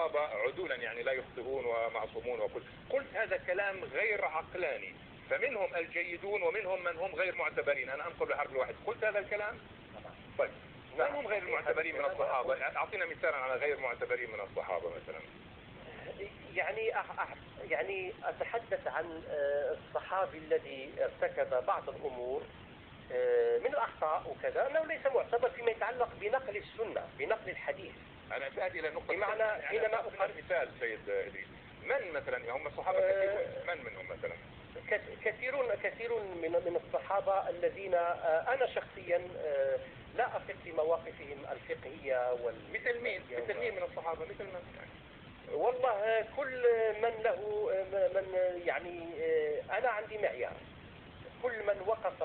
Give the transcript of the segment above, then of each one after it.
الصحابة عدولا يعني لا يخطئون ومعصومون وكل. قلت هذا كلام غير عقلاني، فمنهم الجيدون ومنهم من هم غير معتبرين. أنا أنقل بحرف الواحد. قلت هذا الكلام؟ طيب من هم غير المعتبرين من الصحابة؟ أعطينا مثالا على غير معتبرين من الصحابة مثلا. يعني أتحدث عن الصحابي الذي ارتكب بعض الأمور من الأخطاء وكذا، أنه ليس معتبر فيما يتعلق بنقل السنة، بنقل الحديث. أنا سأتي إلى نقطة بمعنى حينما أقول مثال سيد إدريس، من مثلا هم الصحابة كثيرون، من منهم مثلا؟ كثير من الصحابة الذين أنا شخصيا لا أثق في مواقفهم الفقهية مثل مين؟ مثل مين من الصحابة؟ مثل من يعني؟ والله كل من له من يعني أنا عندي معيار. كل من وقف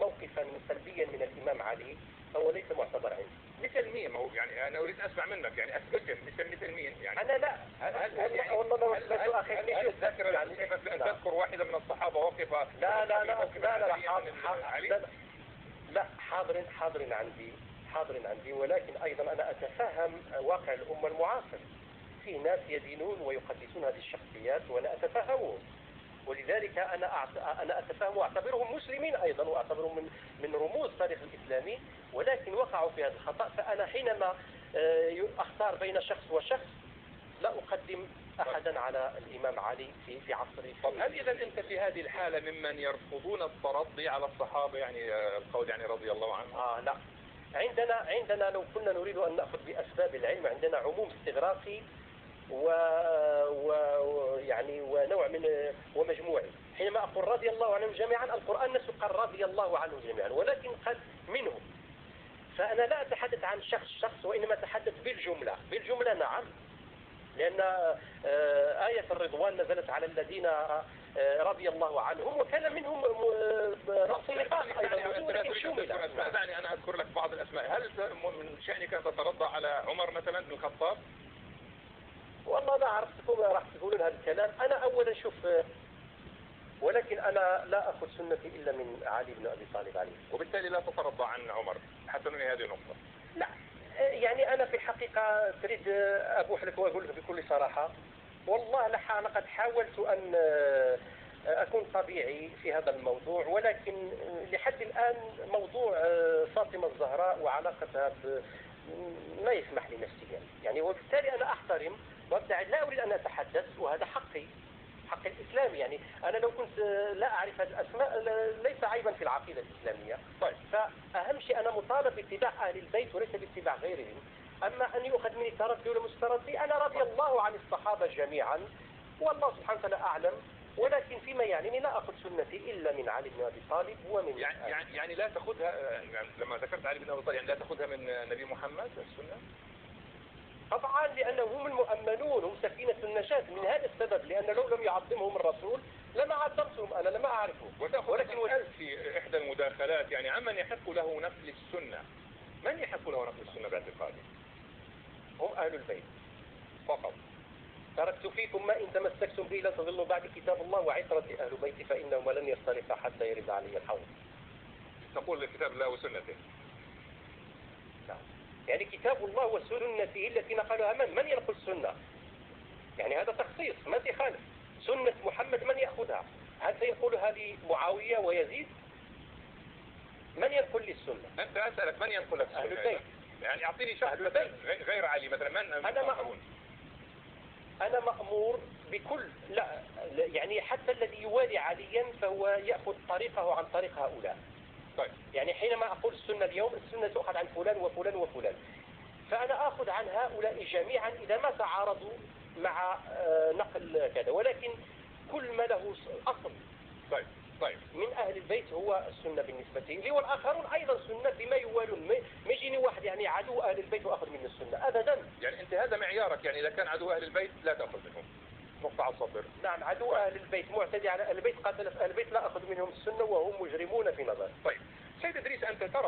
موقفا سلبيا من الإمام علي فهو ليس معتبر عندي. مثل مين؟ يعني أنا أريد أسمع منك، يعني أثبتهم مثل مين يعني؟ أنا لا. والله لو أثبت أخي الذاكرة يعني أن تذكر واحدة من الصحابة وقف لا حاضر عندي، ولكن أيضا أنا أتفهم واقع الأمة المعاصر. في ناس يدينون ويقدسون هذه الشخصيات وأنا أتفهمهم، ولذلك أنا أتفهم وأعتبرهم مسلمين أيضا، وأعتبرهم من رموز التاريخ الإسلامي، ولكن وقعوا في هذا الخطأ. فأنا حينما أختار بين شخص وشخص لا أقدم أحدا على الإمام علي في عصره. طب هل إذا أنت في هذه الحالة ممن يرفضون الترضي على الصحابة، يعني القول يعني رضي الله عنهم؟ لا. عندنا لو كنا نريد أن نأخذ بأسباب العلم، عندنا عموم استغراقي ويعني ونوع من ومجموعي. حينما أقول رضي الله عنهم جميعا، القرآن نفسه قال رضي الله عنهم جميعا، ولكن قد منهم. فأنا لا أتحدث عن شخص وإنما أتحدث بالجملة. نعم، لأن آية الرضوان نزلت على الذين رضي الله عنهم، وكان منهم رأس نقاش أيضا. دعني أنا أذكر لك بعض الأسماء. هل من شأنك أن تترضى على عمر مثلا بن الخطاب؟ والله لا أعرف راح تقولون هذا الكلام. أنا أولا شوف، ولكن أنا لا أخذ سنتي إلا من علي بن أبي طالب عليه، وبالتالي لا تترضى عن عمر حتى من هذه النقطة. لا، يعني أنا في الحقيقة تريد أبوح لك وأقول لك بكل صراحة، والله أنا قد حاولت أن أكون طبيعي في هذا الموضوع، ولكن لحد الآن موضوع فاطمة الزهراء وعلاقتها ما يسمح لي نفسيا يعني، وبالتالي أنا أحترم وابتعد، لا أريد أن أتحدث، وهذا حق الإسلامي. يعني أنا لو كنت لا أعرف هذه الأسماء ليس عيبا في العقيدة الإسلامية. طيب، فأهم شيء أنا مطالب باتباع أهل البيت وليس باتباع غيرهم. أما أن يؤخذ مني ترفي ولا مسترفي، أنا رضي الله عن الصحابة جميعا والله سبحانه وتعالى أعلم، ولكن فيما يعنيني لا أخذ سنتي إلا من علي بن أبي طالب ومن يعني لا تأخذها، يعني لما ذكرت علي بن أبي طالب يعني لا تأخذها من نبي محمد السنة؟ طبعا، لأنهم هم المؤمنون، هم سفينة النجاة. من هذا السبب، لأن لو لم يعظمهم الرسول لما عظمتهم، أنا لما أعرفهم. ولكن في إحدى المداخلات يعني عمن يحق له نقل السنة، من يحق له نقل السنة باعتقادي؟ هم أهل البيت فقط. تركت فيكم ما إن تمسكتم به لن تضلوا بعد كتاب الله وعترة أهل بيتي فإنهم لن يختلفا حتى يرد علي الحوض. نقول كتاب الله وسنته. نعم، يعني كتاب الله وسنته التي نقلها من ينقل السنة؟ يعني هذا تخصيص ما يخالف. سنة محمد من يأخذها؟ هل سينقلها لمعاوية ويزيد؟ من ينقل لي السنة؟ أنت أسألك من ينقل السنة؟ أهل البيت. يعني أعطيني شخص غير علي مثلا. من أنا مأمور بكل، لا يعني حتى الذي يوالي عليا فهو يأخذ طريقه عن طريق هؤلاء. طيب، يعني حينما أقول السنة اليوم، السنة تؤخذ عن فلان وفلان وفلان، فأنا أخذ عن هؤلاء جميعا إذا ما تعارضوا مع نقل كذا، ولكن كل ما له أصل طيب من أهل البيت هو السنة بالنسبة لي، والآخرون أيضا سنة بما يوالون. ما يجيني واحد يعني عدو أهل البيت وأخذ منه السنة أبدا. يعني أنت هذا معيارك، يعني إذا كان عدو أهل البيت لا تأخذ منهم. نقطة على الصدر. نعم، عدو أهل البيت معتدي على أهل البيت قاتل في أهل البيت لا أخذ منهم السنة وهم مجرمون في نظري. طيب سيد إدريس، أنت ترى